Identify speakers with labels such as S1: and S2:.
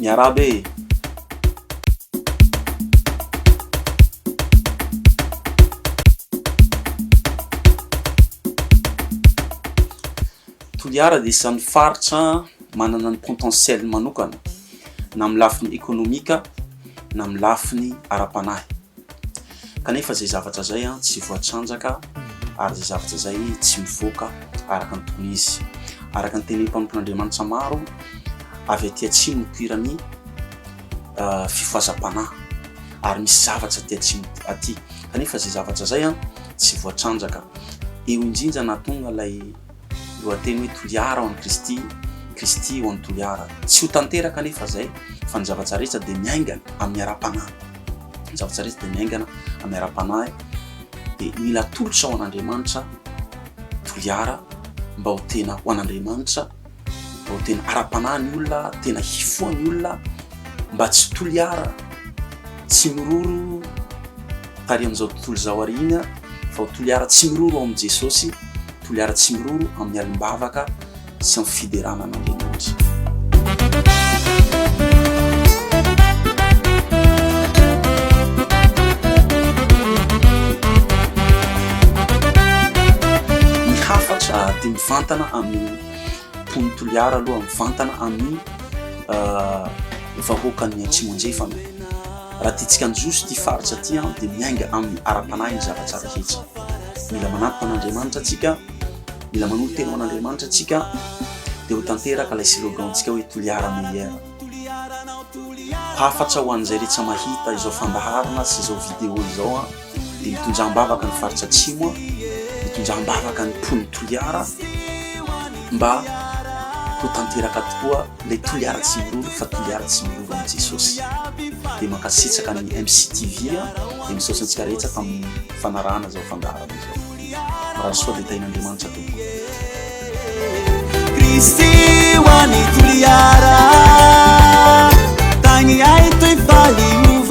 S1: miarabe. Toliara dia isan'ny faritra manana ny potentiel manokana na amin'ny lafiny ekonomika na amin'ny lafiny ara-panahy. Kanefa zay zavatra zay tsy voatrandraka ary zay zavatra zay tsy mivoaka araka ny tokony izy. Araka ny teny mpanompon'Andriamanitra maro avy aty atsimo mipirany fifohazam-panahy ary misy zavatra aty atsimo aty. Kanefa zay zavatra zay tsy voatrandraka. Eo indrindra natonga ilay lohateny hoe toliara ho an'i Kristy, Kristy ho an'ny toliara. Tsy ho tanteraka anefa zay fa ny zavatra rehetra dia miaingana amin'ny ara-panahy. Ny zavatra rehetra dia miaingana amin'ny ara-panahy dia mila tolotra ho an'Andriamanitra toliara mba ho tena ho an'Andriamanitra, mba ho tena ara-panahy ny olona, tena hifoha ny olona, mba tsy toliara, tsy miroro tary amin'izao tontolo zao ariana, fa ho toliara tsy miroro ao amin'i Jesosy, toliara tsy miroro amin'ny alim-bavaka sy amin'ny fiderana an'Andriamanitra. Ny hafatra dia mivantana amin'ny mpony toliara aloha, mivantana amin'ny vahoakan'ny atsimo andrefana. Raha tiantsika anjoso ty faritra ty dia miainga amin'ny ara-panahy ny zavatra rehetra. Mila manatona an'Andriamanitra antsika, mila manolo tena ho an'Andriamanitra antsika, dia ho tanteraka ilay slogan-tsika hoe toliara meilleur. Hafatra ho an'izay rehetra mahita izao fandaharana sy izao vidéo izao dia mitondram-bavaka ny faritra atsimo, mitondram-bavaka ny mpony toliara mba ho tanteraka tokoa ilay toliara tsy miroro fa toliara tsy miroro amin'i Jesosy. Dia mankasitraka ny MCTV dia misaotra rehetra tamin'ny fanarahana izao fandaharana izao. Raha soa dia tain'Andriamanitra tompoko.
S2: Kristy ho an'ny toliara tagny ai toy faliho